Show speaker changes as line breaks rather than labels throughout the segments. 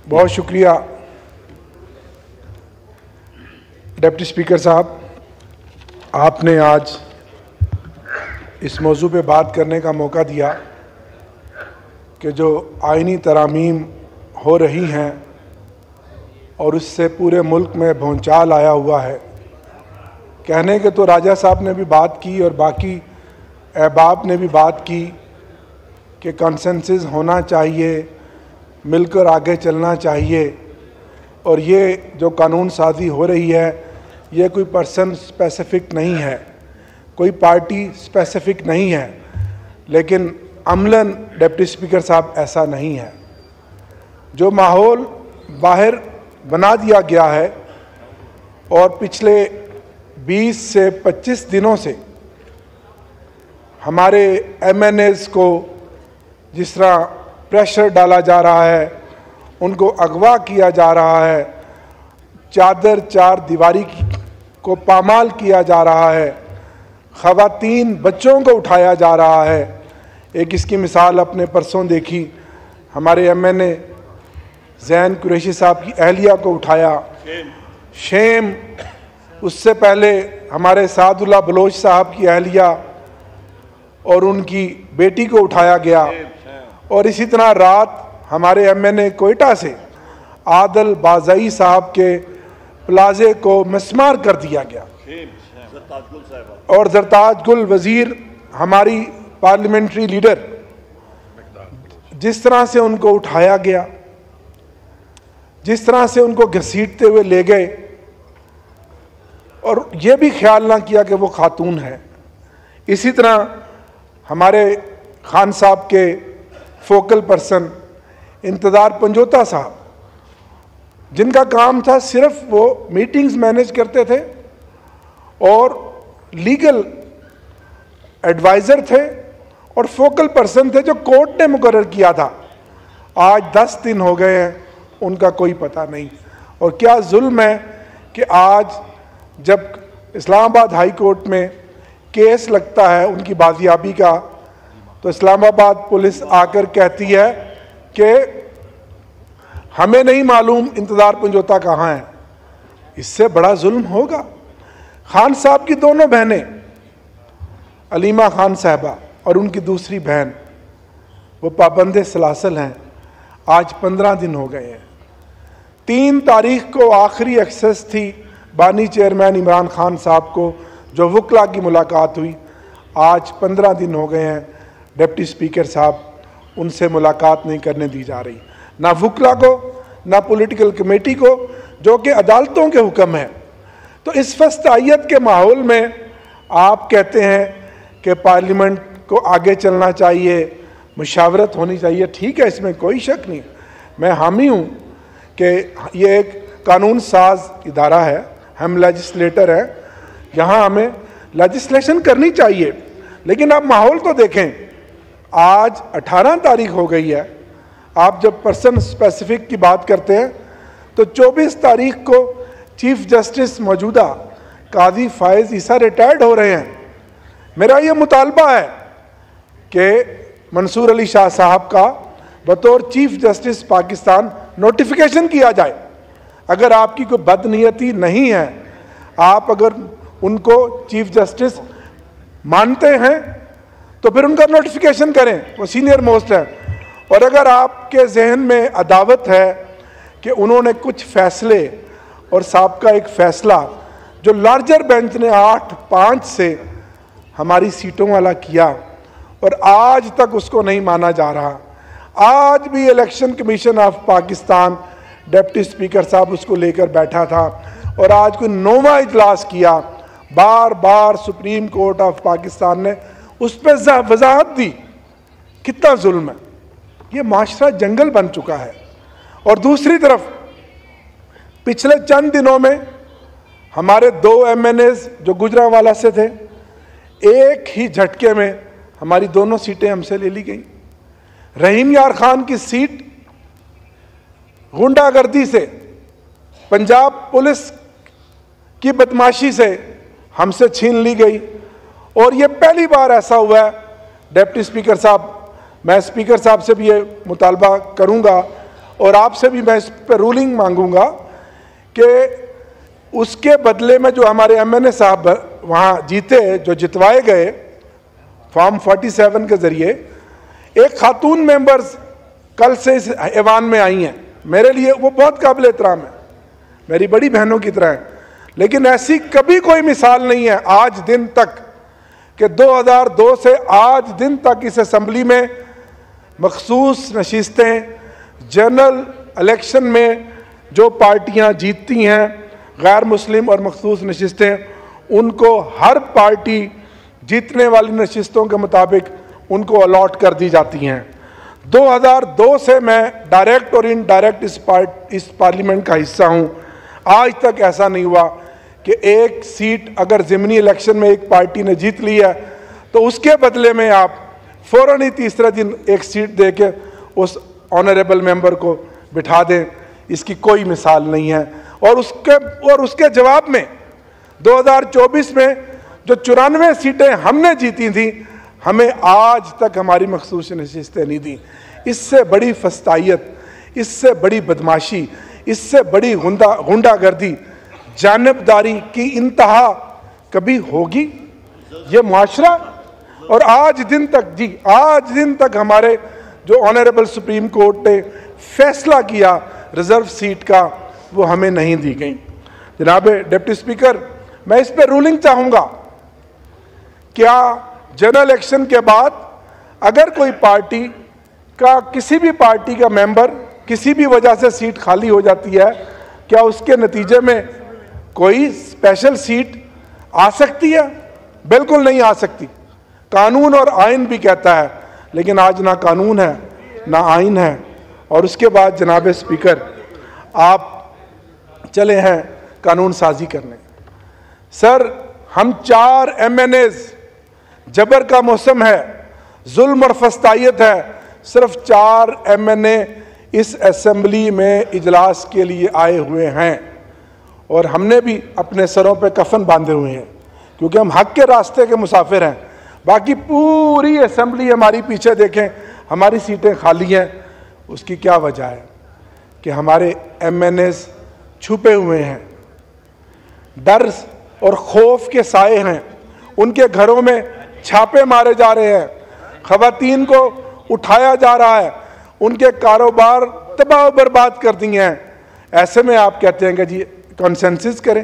बहुत शुक्रिया deputy speaker साहब, आपने आज इस मौजू पे बात करने का मौका दिया कि जो आइनी तरामीम हो रही हैं और उससे पूरे मुल्क में भूचाल आया हुआ है। कहने के तो राजा साहब ने भी बात की और बाकी अहबाब ने भी बात की कि कंसेंसस होना चाहिए, मिलकर आगे चलना चाहिए, और ये जो कानून साजी हो रही है ये कोई पर्सन स्पेसिफिक नहीं है, कोई पार्टी स्पेसिफिक नहीं है, लेकिन अमलन डिप्टी स्पीकर साहब ऐसा नहीं है। जो माहौल बाहर बना दिया गया है और पिछले 20 से 25 दिनों से हमारे MNAs को जिस तरह प्रेशर डाला जा रहा है, उनको अगवा किया जा रहा है, चादर चार दीवारी को पामाल किया जा रहा है, ख़वातीन बच्चों को उठाया जा रहा है। एक इसकी मिसाल अपने परसों देखी, हमारे MNA ज़ैन कुरैशी साहब की अहलिया को उठाया, शेम। उससे पहले हमारे सादुल्ला बलोच साहब की अहलिया और उनकी बेटी को उठाया गया, और इसी तरह रात हमारे MNA कोयटा से आदल बाज़ई साहब के प्लाजे को मिसमार कर दिया गया, और जरताज गुल वज़ीर हमारी पार्लियामेंट्री लीडर, जिस तरह से उनको उठाया गया, जिस तरह से उनको घसीटते हुए ले गए, और ये भी ख्याल ना किया कि वो खातून है। इसी तरह हमारे खान साहब के फोकल पर्सन इंतज़ार पंजोता साहब, जिनका काम था सिर्फ वो मीटिंग्स मैनेज करते थे और लीगल एडवाइज़र थे और फोकल पर्सन थे जो कोर्ट ने मुकर्रर किया था, आज 10 दिन हो गए हैं, उनका कोई पता नहीं। और क्या जुल्म है कि आज जब इस्लामाबाद हाई कोर्ट में केस लगता है उनकी बाजियाबी का, तो इस्लामाबाद पुलिस आकर कहती है कि हमें नहीं मालूम इंतज़ार पंजोता कहाँ है। इससे बड़ा जुल्म होगा? खान साहब की दोनों बहनें, अलीमा खान साहबा और उनकी दूसरी बहन, वो पाबंदे सलासल हैं, आज 15 दिन हो गए हैं। 3 तारीख को आखिरी एक्सेस थी बानी चेयरमैन इमरान खान साहब को, जो वकला की मुलाकात हुई, आज 15 दिन हो गए हैं। डिप्टी स्पीकर साहब, उनसे मुलाकात नहीं करने दी जा रही, ना वकला को ना पॉलिटिकल कमेटी को, जो कि अदालतों के हुक्म है। तो इस फस्तायत के माहौल में आप कहते हैं कि पार्लियामेंट को आगे चलना चाहिए, मुशावरत होनी चाहिए। ठीक है, इसमें कोई शक नहीं, मैं हामी हूँ कि ये एक कानून साज इदारा है, हम लेजिस्लेटर हैं, यहाँ हमें लेजिस्लेशन करनी चाहिए। लेकिन आप माहौल तो देखें, आज 18 तारीख हो गई है, आप जब पर्सन स्पेसिफिक की बात करते हैं तो 24 तारीख को चीफ जस्टिस मौजूदा काजी फायज ईसा रिटायर्ड हो रहे हैं। मेरा ये मुतालबा है कि मंसूर अली शाह साहब का बतौर चीफ जस्टिस पाकिस्तान नोटिफिकेशन किया जाए। अगर आपकी कोई बदनीयती नहीं है, आप अगर उनको चीफ जस्टिस मानते हैं तो फिर उनका नोटिफिकेशन करें, वो सीनियर मोस्ट है। और अगर आपके जहन में अदावत है कि उन्होंने कुछ फैसले और साहब का एक फ़ैसला जो लार्जर बेंच ने 8-5 से हमारी सीटों वाला किया और आज तक उसको नहीं माना जा रहा, आज भी election commission of Pakistan deputy speaker साहब उसको लेकर बैठा था और आज कोई 9वां इजलास किया, बार बार सुप्रीम कोर्ट ऑफ पाकिस्तान ने उस पर वजाहत दी। कितना जुल्म है, ये माशरा जंगल बन चुका है। और दूसरी तरफ पिछले चंद दिनों में हमारे 2 MNAs जो गुजरांवाला से थे, एक ही झटके में हमारी दोनों सीटें हमसे ले ली गई। रहीम यार खान की सीट गुंडागर्दी से, पंजाब पुलिस की बदमाशी से हमसे छीन ली गई। और ये पहली बार ऐसा हुआ है। डिप्टी स्पीकर साहब, मैं स्पीकर साहब से भी ये मुतालबा करूंगा और आपसे भी मैं इस पर रूलिंग मांगूंगा कि उसके बदले में जो हमारे एमएनए साहब वहाँ जीते, जो जितवाए गए फॉर्म 47 के जरिए, एक खातून मेंबर्स कल से इस ऐवान में आई हैं, मेरे लिए वो बहुत काबिल एहतराम है, मेरी बड़ी बहनों की तरह है, लेकिन ऐसी कभी कोई मिसाल नहीं है आज दिन तक कि 2002 से आज दिन तक इस असेंबली में मखसूस नशिस्तें, जनरल इलेक्शन में जो पार्टियां जीतती हैं गैर मुस्लिम और मखसूस नशिस्तें, उनको हर पार्टी जीतने वाली नशिस्तों के मुताबिक उनको अलॉट कर दी जाती हैं। 2002 से मैं डायरेक्ट और इनडायरेक्ट इस पार्लियामेंट का हिस्सा हूं। आज तक ऐसा नहीं हुआ कि एक सीट अगर ज़िमनी इलेक्शन में एक पार्टी ने जीत ली है तो उसके बदले में आप फौरन ही तीसरे दिन एक सीट दे के उस ऑनरेबल मेंबर को बिठा दें। इसकी कोई मिसाल नहीं है। और उसके जवाब में 2024 में जो 94 सीटें हमने जीती थी, हमें आज तक हमारी मखसूस नशिस्तें नहीं दी। इससे बड़ी फस्तायत, इससे बड़ी बदमाशी, इससे बड़ी गुंडागर्दी, जानबदारी की इंतहा कभी होगी ये मुआशरा? और आज दिन तक हमारे जो ऑनरेबल सुप्रीम कोर्ट ने फैसला किया रिजर्व सीट का, वो हमें नहीं दी गई। जनाब डिप्टी स्पीकर, मैं इस पर रूलिंग चाहूँगा। क्या जनरल इलेक्शन के बाद अगर कोई पार्टी का, किसी भी पार्टी का मेंबर किसी भी वजह से सीट खाली हो जाती है, क्या उसके नतीजे में कोई स्पेशल सीट आ सकती है? बिल्कुल नहीं आ सकती। कानून और आइन भी कहता है, लेकिन आज ना कानून है ना आइन है। और उसके बाद जनाब स्पीकर, आप चले हैं कानून साजी करने। सर, हम 4 MNAs, जबर का मौसम है, जुल्म और फस्तायत है, सिर्फ 4 MNA इस असेंबली में इजलास के लिए आए हुए हैं और हमने भी अपने सरों पे कफन बांधे हुए हैं क्योंकि हम हक के रास्ते के मुसाफिर हैं। बाकी पूरी असेंबली हमारी पीछे देखें, हमारी सीटें खाली हैं। उसकी क्या वजह है कि हमारे MNAs छुपे हुए हैं, डर और खौफ के साए हैं, उनके घरों में छापे मारे जा रहे हैं, खवातीन को उठाया जा रहा है, उनके कारोबार तबाह बर्बाद कर दिए हैं। ऐसे में आप कहते हैं कि जी कॉन्सेंसस करें।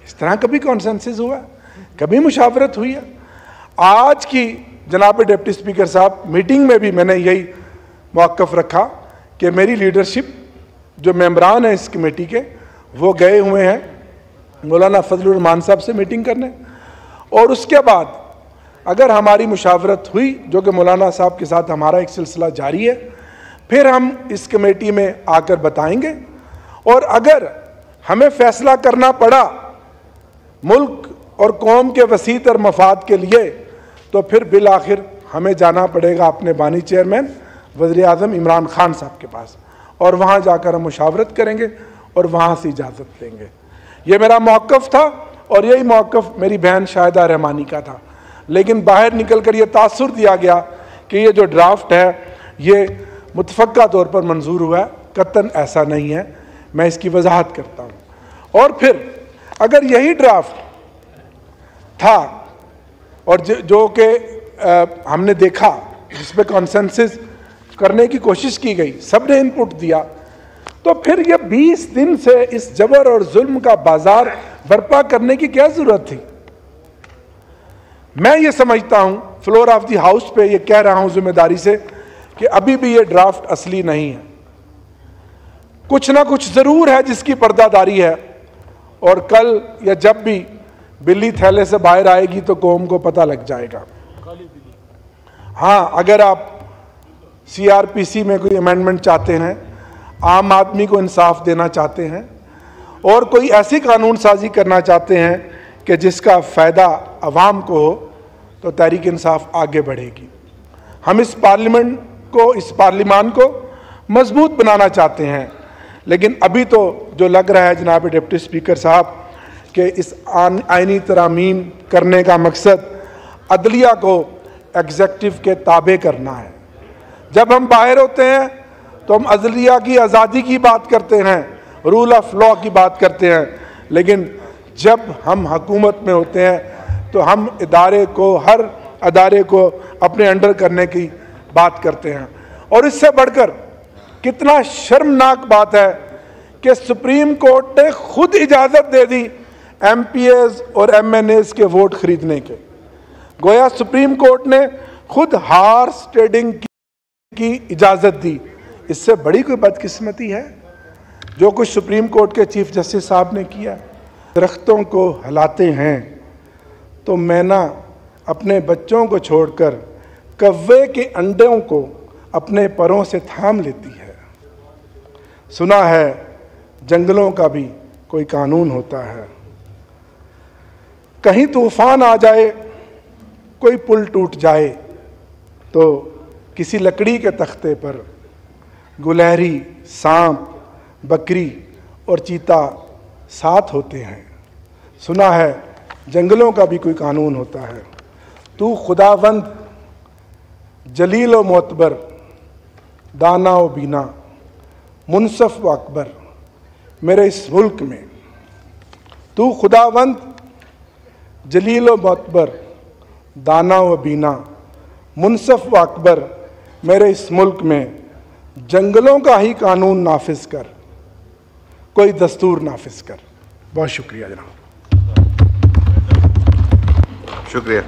इस तरह कभी कॉन्सेंसस हुआ? कभी मुशावरत हुई है? आज की जनाब डिप्टी स्पीकर साहब मीटिंग में भी मैंने यही मौक़िफ़ रखा कि मेरी लीडरशिप, जो मेंबरान हैं इस कमेटी के, वो गए हुए हैं मौलाना फजलुर रहमान साहब से मीटिंग करने, और उसके बाद अगर हमारी मुशावरत हुई, जो कि मौलाना साहब के साथ हमारा एक सिलसिला जारी है, फिर हम इस कमेटी में आकर बताएंगे। और अगर हमें फैसला करना पड़ा मुल्क और कौम के वसीतर मफाद के लिए, तो फिर बिल आखिर हमें जाना पड़ेगा अपने बानी चेयरमैन वज़ीर आज़म इमरान खान साहब के पास, और वहाँ जाकर हम मुशावरत करेंगे और वहाँ से इजाज़त लेंगे। ये मेरा मौक़िफ़ था और यही मौक़िफ़ मेरी बहन शाहिदा रहमानी का था। लेकिन बाहर निकल कर ये तासुर दिया गया कि ये जो ड्राफ्ट है ये मुतफ़क्का तौर पर मंजूर हुआ है। कतन ऐसा नहीं है, मैं इसकी वजाहत करता हूँ। और फिर अगर यही ड्राफ्ट था और जो कि हमने देखा, जिस पे कॉन्सेंसस करने की कोशिश की गई, सब ने इनपुट दिया, तो फिर ये 20 दिन से इस जबर और जुल्म का बाजार बर्पा करने की क्या जरूरत थी? मैं ये समझता हूं, फ्लोर ऑफ द हाउस पे ये कह रहा हूं जिम्मेदारी से, कि अभी भी ये ड्राफ्ट असली नहीं है। कुछ ना कुछ जरूर है जिसकी पर्दादारी है, और कल या जब भी बिल्ली थैले से बाहर आएगी तो कौम को पता लग जाएगा। हाँ, अगर आप CRPC में कोई अमेंडमेंट चाहते हैं, आम आदमी को इंसाफ देना चाहते हैं, और कोई ऐसी कानून साजी करना चाहते हैं कि जिसका फ़ायदा अवाम को हो, तो तहरीक इंसाफ आगे बढ़ेगी। हम इस पार्लियामान को मजबूत बनाना चाहते हैं, लेकिन अभी तो जो लग रहा है जनाब डिप्टी स्पीकर साहब कि इस आईनी तरामीम करने का मकसद अदलिया को एग्जेक्टिव के ताबे करना है। जब हम बाहर होते हैं तो हम अदलिया की आज़ादी की बात करते हैं, रूल ऑफ लॉ की बात करते हैं, लेकिन जब हम हुकूमत में होते हैं तो हम हर अदारे को अपने अंडर करने की बात करते हैं। और इससे बढ़कर कितना शर्मनाक बात है कि सुप्रीम कोर्ट ने खुद इजाज़त दे दी एमपीएस और एमएनएस के वोट खरीदने के। गोया सुप्रीम कोर्ट ने खुद हॉर्स ट्रेडिंग की इजाज़त दी। इससे बड़ी कोई बदकिस्मती है जो कुछ सुप्रीम कोर्ट के चीफ जस्टिस साहब ने किया। दरख्तों को हिलाते हैं तो मैना अपने बच्चों को छोड़कर कव्वे के अंडों को अपने परों से थाम लेती है। सुना है जंगलों का भी कोई कानून होता है। कहीं तूफान आ जाए, कोई पुल टूट जाए, तो किसी लकड़ी के तख्ते पर गुलहरी, सांप, बकरी और चीता साथ होते हैं। सुना है जंगलों का भी कोई कानून होता है। तू खुदावंद जलील व मोतबर, दाना व बीना, मुनसफ व अकबर मेरे इस मुल्क में। तू खुदावंद जलील व मोतबर, दाना व बीना, मुनसफ व अकबर मेरे इस मुल्क में जंगलों का ही कानून नाफिज कर, कोई दस्तूर नाफिज कर। बहुत शुक्रिया जनाब।
शुक्रिया।